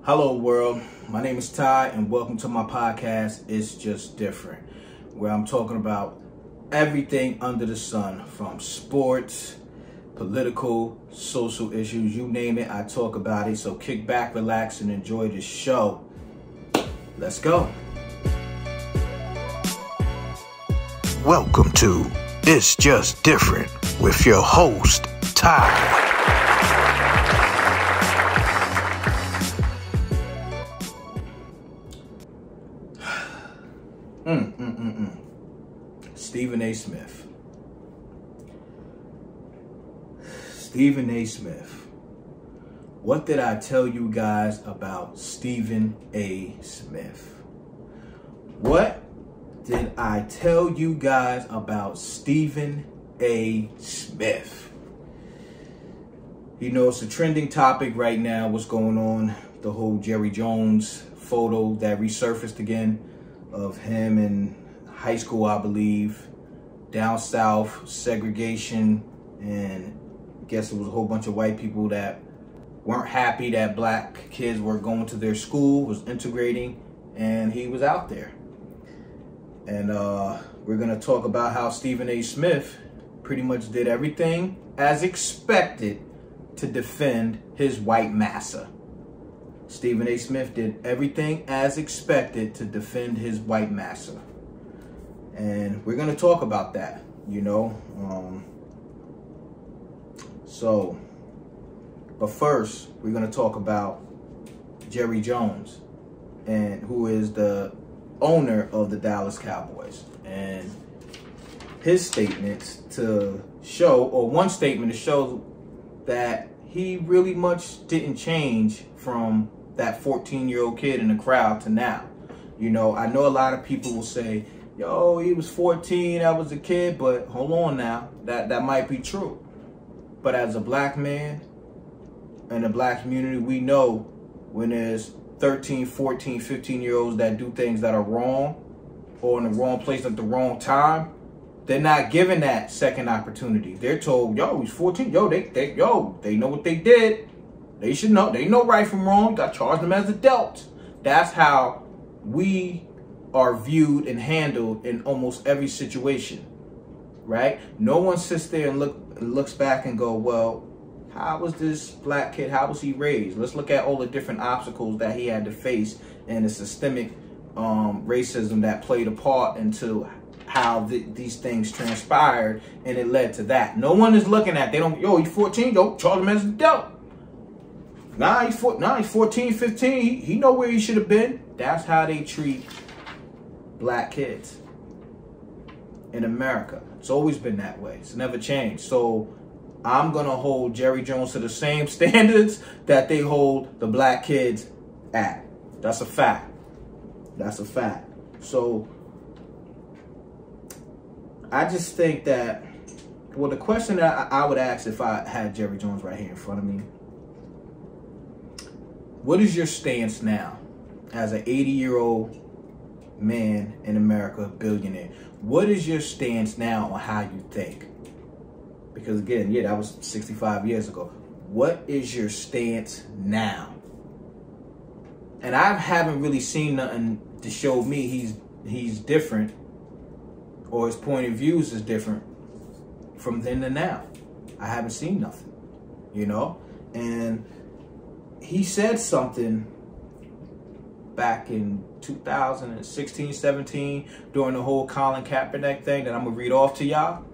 Hello world, my name is Ty and welcome to my podcast, It's Just Different, where I'm talking about everything under the sun, from sports, political, social issues, you name it, I talk about it. So kick back, relax, and enjoy the show. Let's go. Welcome to It's Just Different with your host, Ty. Stephen A. Smith. Stephen A. Smith. What did I tell you guys about Stephen A. Smith? What did I tell you guys about Stephen A. Smith? You know, it's a trending topic right now. What's going on? The whole Jerry Jones photo that resurfaced again of him in high school, I believe, down south, segregation, and I guess it was a whole bunch of white people that weren't happy that black kids were going to their school, was integrating, and he was out there. And we're gonna talk about how Stephen A. Smith pretty much did everything as expected to defend his white massa. Stephen A. Smith did everything as expected to defend his white massa. And we're going to talk about that, you know. But first, we're going to talk about Jerry Jones, and who is the owner of the Dallas Cowboys. And his statements to show, or one statement to show that he really much didn't change from that 14-year-old kid in the crowd to now. You know, I know a lot of people will say, yo, he was 14, that was a kid, but hold on now, that might be true. But as a black man in the black community, we know when there's 13, 14, 15-year-olds that do things that are wrong or in the wrong place at the wrong time, they're not given that second opportunity. They're told, yo, he's 14, they know what they did. They should know. They know right from wrong. Got charged them as adults. That's how we are viewed and handled in almost every situation, right? No one sits there and looks back and go, well, how was this black kid, how was he raised? Let's look at all the different obstacles that he had to face and the systemic racism that played a part into how these things transpired, and it led to that. No one is looking at, they don't, yo, he's 14, yo, charge him as an adult. Nah, he's 14, 15, he know where he should have been. That's how they treat black kids in America. It's always been that way. It's never changed. So I'm going to hold Jerry Jones to the same standards that they hold the black kids at. That's a fact. That's a fact. So I just think that, well, the question that I would ask if I had Jerry Jones right here in front of me, what is your stance now as an 80-year-old man in America, billionaire? What is your stance now on how you think? Because again, yeah, that was 65 years ago. What is your stance now? And I haven't really seen nothing to show me he's different, or his point of views is different from then to now. I haven't seen nothing, you know? And he said something back in 2016, 17, during the whole Colin Kaepernick thing that I'm going to read off to y'all.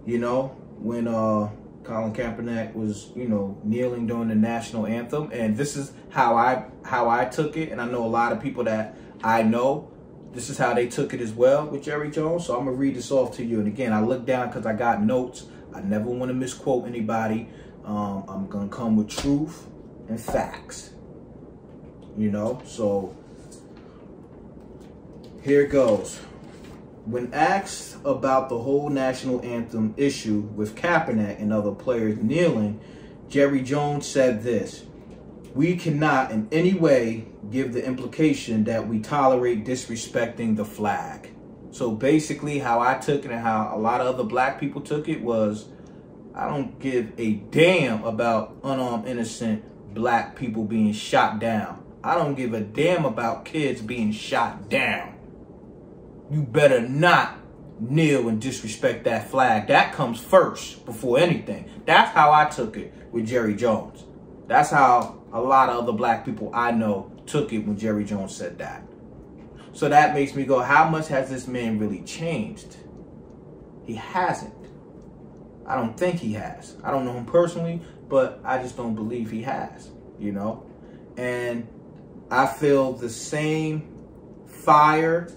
You know, when Colin Kaepernick was, you know, kneeling during the national anthem. And this is how I took it. And I know a lot of people that I know, this is how they took it as well with Jerry Jones. So I'm going to read this off to you. And again, I look down because I got notes. I never want to misquote anybody. I'm going to come with truth and facts, you know. So here it goes. When asked about the whole national anthem issue with Kaepernick and other players kneeling, Jerry Jones said this: "We cannot in any way give the implication that we tolerate disrespecting the flag." So basically how I took it and how a lot of other black people took it was, I don't give a damn about unarmed innocent black people being shot down I don't give a damn about kids being shot down. You better not kneel and disrespect that flag. That comes first before anything. That's how I took it with Jerry Jones. That's how a lot of other black people I know took it when Jerry Jones said that. So that makes me go, how much has this man really changed? He hasn't. I don't think he has. I don't know him personally, but I just don't believe he has, you know? And I feel the same fire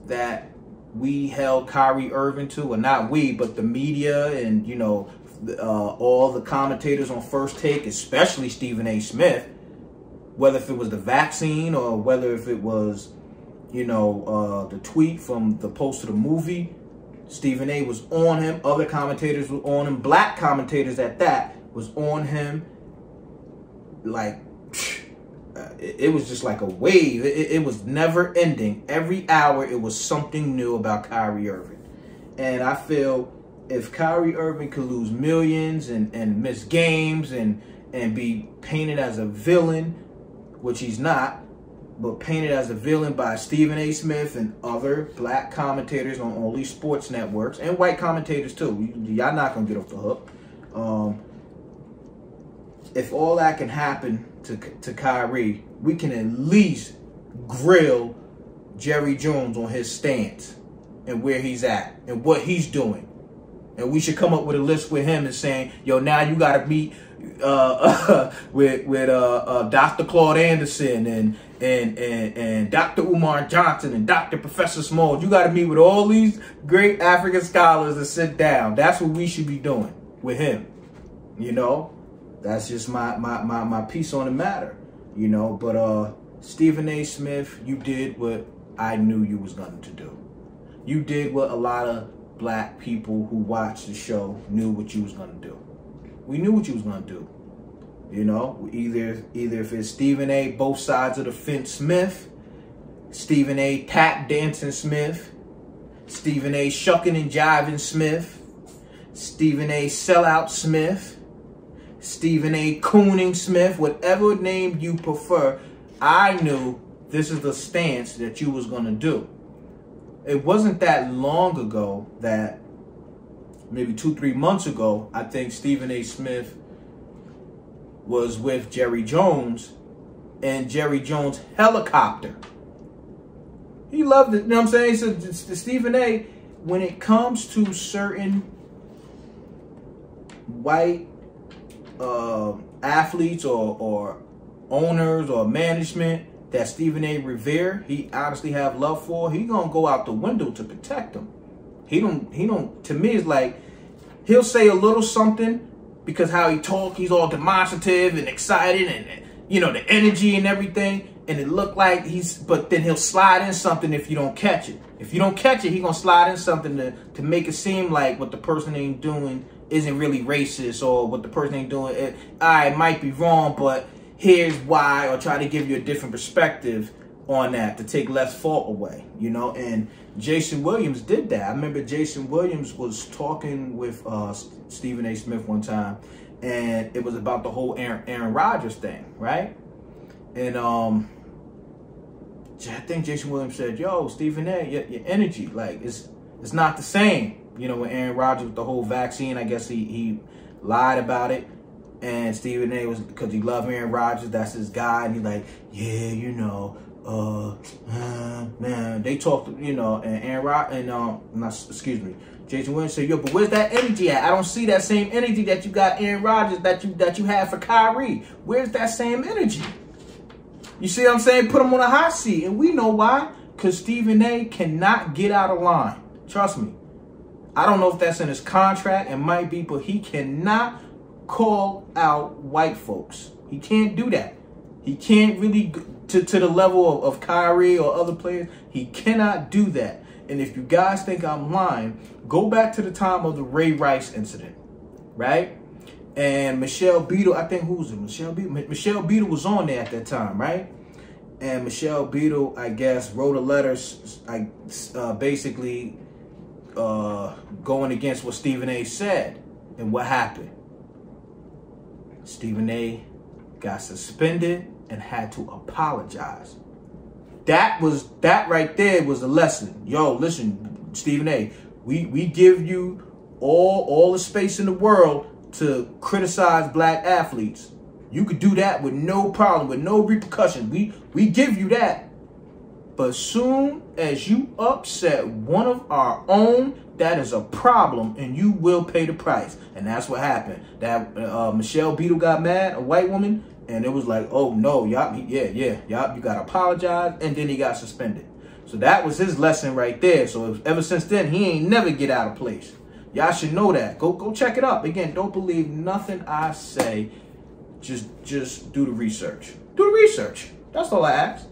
that we held Kyrie Irving to, or not we, but the media and, you know, all the commentators on First Take, especially Stephen A. Smith, whether if it was the vaccine or whether if it was, you know, the tweet from the post of the movie, Stephen A. was on him. Other commentators were on him. Black commentators at that was on him. Like, it was just like a wave. It was never ending. Every hour, it was something new about Kyrie Irving. And I feel if Kyrie Irving could lose millions and miss games and be painted as a villain, which he's not, but painted as a villain by Stephen A. Smith and other black commentators on all these sports networks, and white commentators too. Y'all not going to get off the hook. If all that can happen to Kyrie, we can at least grill Jerry Jones on his stance and where he's at and what he's doing. And we should come up with a list with him and saying, yo, now you got to meet with Dr. Claude Anderson and Dr. Umar Johnson and Dr. Professor Smalls. You got to meet with all these great African scholars and sit down. That's what we should be doing with him. You know, that's just my piece on the matter. You know, but Stephen A. Smith, you did what I knew you was going to do. You did what a lot of black people who watched the show knew what you was going to do. We knew what you was going to do. You know, either if it's Stephen A. both sides of the fence Smith, Stephen A. tap dancing Smith, Stephen A. shucking and jiving Smith, Stephen A. sellout Smith, Stephen A. cooning Smith, whatever name you prefer, I knew this is the stance that you was going to do. It wasn't that long ago that maybe 2-3 months ago, I think Stephen A. Smith was with Jerry Jones and Jerry Jones helicopter. He loved it. You know what I'm saying? So Stephen A., when it comes to certain white athletes or owners or management that Stephen A. revere, he honestly have love for, he gonna go out the window to protect them. He don't, to me, it's like, he'll say a little something because how he talk, he's all demonstrative and excited and, you know, the energy and everything. And it look like but then he'll slide in something if you don't catch it. If you don't catch it, he gonna slide in something to make it seem like what the person ain't doing isn't really racist, or what the person ain't doing, it might be wrong, but here's why, or try to give you a different perspective on that to take less fault away, you know. And Jason Williams did that. I remember Jason Williams was talking with Stephen A. Smith one time, and it was about the whole Aaron Rodgers thing, right? And I think Jason Williams said, yo, Stephen A., your energy, like, it's not the same. You know, when Aaron Rodgers with the whole vaccine, I guess he lied about it. And Stephen A. was, because he loved Aaron Rodgers, that's his guy. And he's like, yeah, you know, man, they talked, you know, and Jason Williams said, yo, but where's that energy at? I don't see that same energy that you got Aaron Rodgers that you had for Kyrie. Where's that same energy? You see what I'm saying? Put him on a hot seat. And we know why. Because Stephen A. cannot get out of line. Trust me. I don't know if that's in his contract. It might be, but he cannot call out white folks. He can't do that. He can't really, to the level of Kyrie or other players, he cannot do that. And if you guys think I'm lying, go back to the time of the Ray Rice incident, right? And Michelle Beadle, I think, who was it? Michelle Beadle? Michelle Beadle was on there at that time, right? And Michelle Beadle, I guess, wrote a letter, basically going against what Stephen A. said. And what happened? Stephen A. got suspended and had to apologize. That right there was a lesson. Yo, listen, Stephen A., we give you all the space in the world to criticize black athletes. You could do that with no problem, with no repercussions. We give you that. But soon as you upset one of our own, that is a problem, and you will pay the price. And that's what happened. That Michelle Beadle got mad, a white woman, and it was like, oh no, y'all, you gotta apologize, and then he got suspended. So that was his lesson right there. So ever since then, he ain't never get out of place. Y'all should know that. Go check it up. Again, don't believe nothing I say. Just do the research. Do the research. That's all I ask.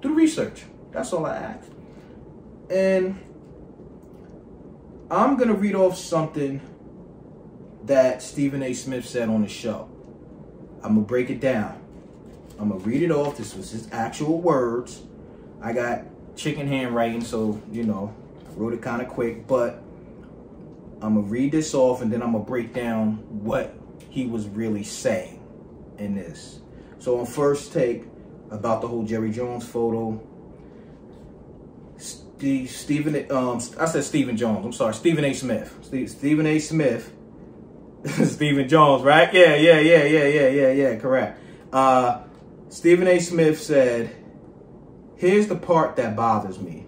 Do the research. That's all I ask. And I'm going to read off something that Stephen A. Smith said on the show. I'm going to break it down. I'm going to read it off. This was his actual words. I got chicken handwriting, so, you know, I wrote it kind of quick. But I'm going to read this off, and then I'm going to break down what he was really saying in this. So on first take, about the whole Jerry Jones photo, Stephen A. Smith. Stephen A. Smith. Stephen Jones, right? Yeah, correct. Stephen A. Smith said, here's the part that bothers me.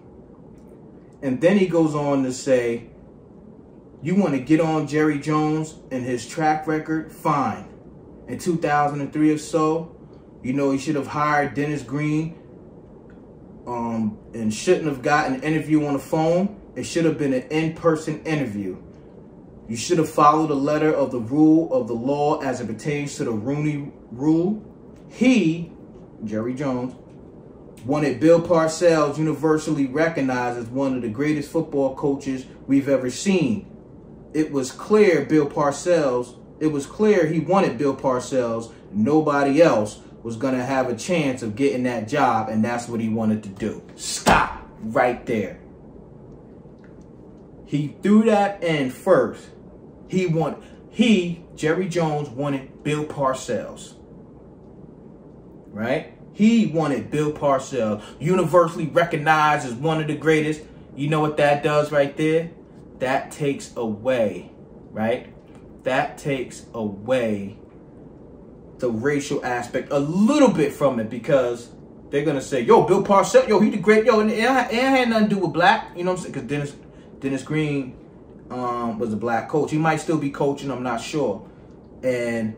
And then he goes on to say, you want to get on Jerry Jones and his track record? Fine. In 2003 or so, you know, he should have hired Dennis Green and shouldn't have gotten an interview on the phone. It should have been an in-person interview. You should have followed the letter of the rule of the law as it pertains to the Rooney Rule. He, Jerry Jones, wanted Bill Parcells universally recognized as one of the greatest football coaches we've ever seen. It was clear he wanted Bill Parcells. Nobody else was going to have a chance of getting that job, and that's what he wanted to do. Stop right there. He threw that in first. Jerry Jones wanted Bill Parcells. Right? He wanted Bill Parcells, universally recognized as one of the greatest. You know what that does right there? That takes away, right? That takes away the racial aspect a little bit from it, because they're going to say, yo, Bill Parcells, yo, he the great, yo, and it had nothing to do with black, you know what I'm saying? Because Dennis Green was a black coach. He might still be coaching, I'm not sure. And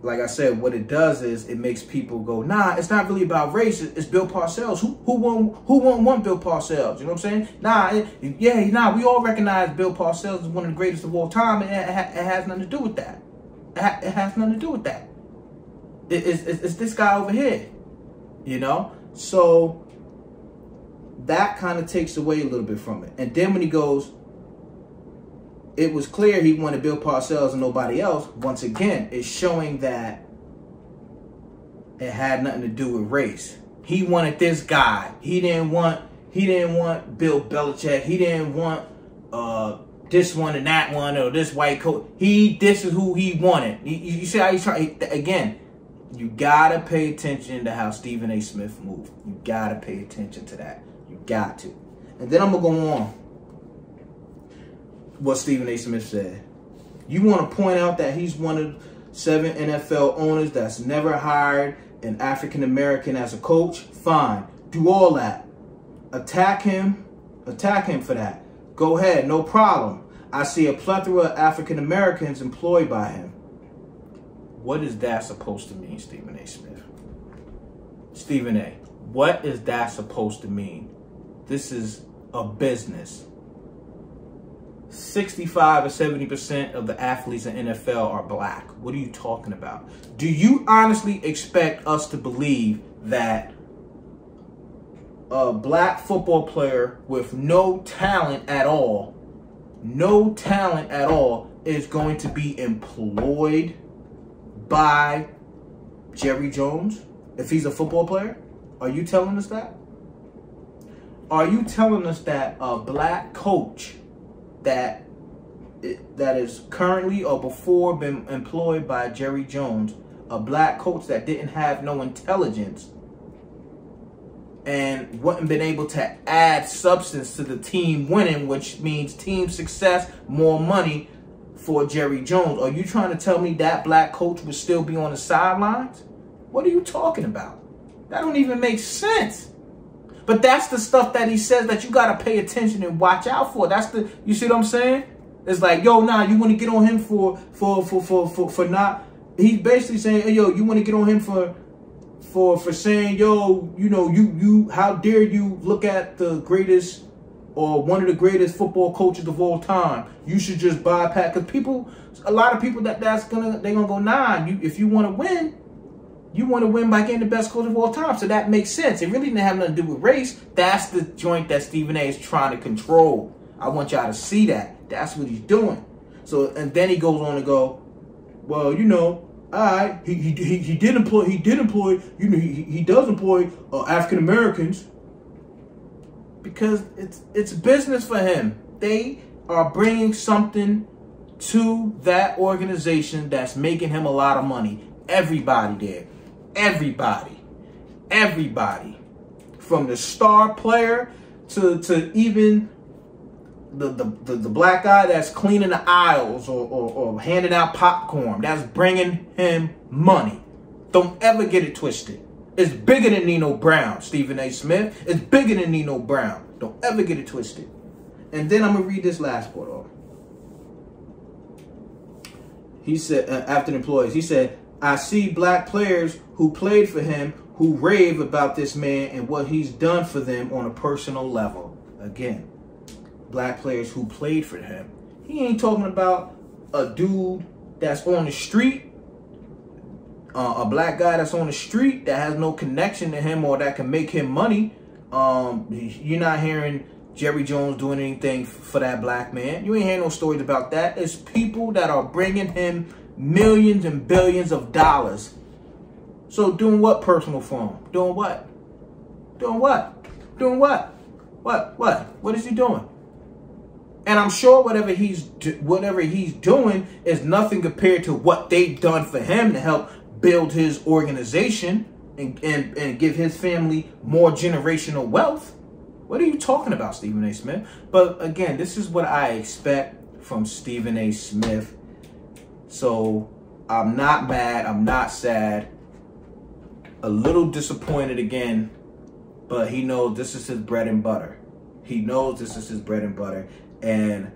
like I said, what it does is it makes people go, nah, it's not really about race. It's Bill Parcells. Who won't want Bill Parcells? You know what I'm saying? Nah, we all recognize Bill Parcells as one of the greatest of all time. And it has nothing to do with that. It has nothing to do with that. It's this guy over here, you know? So that kind of takes away a little bit from it. And then when he goes, it was clear he wanted Bill Parcells and nobody else. Once again, it's showing that it had nothing to do with race. He wanted this guy. He didn't want Bill Belichick. He didn't want this one and that one or this white coach. This is who he wanted. You see how he's trying? Again, you gotta pay attention to how Stephen A. Smith moved. You gotta pay attention to that. You got to. And then I'm gonna go on what Stephen A. Smith said. You want to point out that he's one of 7 NFL owners that's never hired an African-American as a coach? Fine. Do all that. Attack him for that. Go ahead, no problem. I see a plethora of African-Americans employed by him. What is that supposed to mean, Stephen A. Smith? Stephen A., what is that supposed to mean? This is a business. 65 or 70% of the athletes in NFL are black. What are you talking about? Do you honestly expect us to believe that a black football player with no talent at all is going to be employed by Jerry Jones if he's a football player? Are you telling us that? Are you telling us that a black coach that that is currently or before been employed by Jerry Jones, a black coach that didn't have no intelligence and wasn't been able to add substance to the team winning, which means team success, more money for Jerry Jones. Are you trying to tell me that black coach would still be on the sidelines? What are you talking about? That don't even make sense. But that's the stuff that he says that you got to pay attention and watch out for. That's the, you see what I'm saying? It's like, yo, nah, you want to get on him for not, he's basically saying, hey, yo, you want to get on him for saying, yo, you know, you, how dare you look at the greatest or one of the greatest football coaches of all time. You should just bypass, because people, a lot of people they're gonna go, nah, if you want to win, you want to win by getting the best coach of all time. So that makes sense. It really didn't have nothing to do with race. That's the joint that Stephen A is trying to control. I want y'all to see that. That's what he's doing. So, and then he goes on to go, well, you know, all right, he did employ, you know, he does employ African Americans because it's business for him. They are bringing something to that organization that's making him a lot of money. Everybody there. Everybody, from the star player to even the black guy that's cleaning the aisles or handing out popcorn, that's bringing him money. Don't ever get it twisted. It's bigger than Nino Brown, Stephen A. Smith. It's bigger than Nino Brown. Don't ever get it twisted. And then I'm gonna read this last part off. He said, after the employees, he said, I see black players who played for him who rave about this man and what he's done for them on a personal level. Again, black players who played for him. He ain't talking about a dude that's on the street, a black guy that's on the street that has no connection to him or that can make him money. You're not hearing Jerry Jones doing anything for that black man. You ain't hearing no stories about that. It's people that are bringing him millions and billions of dollars. So doing what personal for him? Doing what? Doing what? Doing what? What is he doing? And I'm sure whatever he's doing is nothing compared to what they've done for him to help build his organization and give his family more generational wealth. What are you talking about, Stephen A. Smith? But again, this is what I expect from Stephen A. Smith. So I'm not mad. I'm not sad. A little disappointed again, but he knows this is his bread and butter. He knows this is his bread and butter. And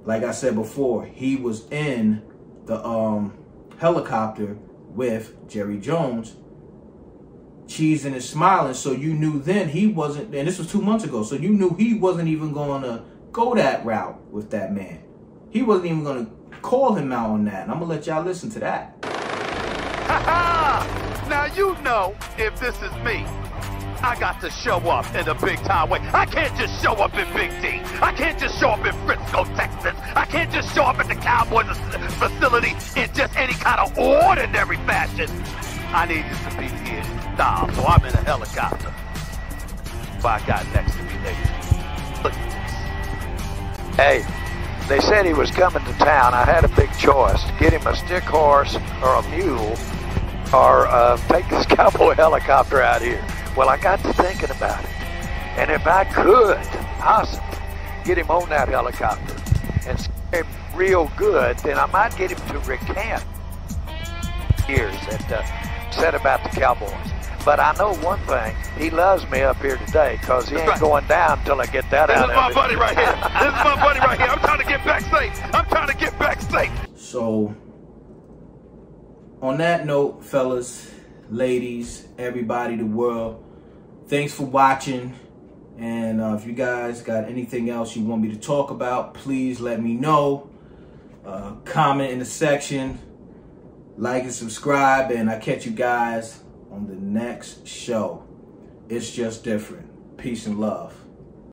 like I said before, he was in the helicopter with Jerry Jones, cheesing and smiling. So you knew then he wasn't, and this was 2 months ago, so you knew he wasn't even going to go that route with that man. He wasn't even going to call him out on that. And I'm going to let y'all listen to that. Now you know if this is me, I got to show up in a big time way. I can't just show up in Big D. I can't just show up in Frisco, Texas. I can't just show up at the Cowboys facility in just any kind of ordinary fashion. I need this to be here in style, so I'm in a helicopter. My guy next to me, ladies. Look at this. Hey, they said he was coming to town. I had a big choice: get him a stick horse or a mule, or take this cowboy helicopter out here. Well, I got to thinking about it. And if I could possibly get him on that helicopter and scare him real good, then I might get him to recant years that said about the Cowboys. But I know one thing, he loves me up here today because he ain't going down until I get that out of him. This is my buddy right here. This is my buddy right here. I'm trying to get back safe. I'm trying to get back safe. So, on that note, fellas, ladies, everybody, the world, thanks for watching. And if you guys got anything else you want me to talk about, please let me know. Comment in the section, like and subscribe, and I'll catch you guys on the next show. It's just different. Peace and love.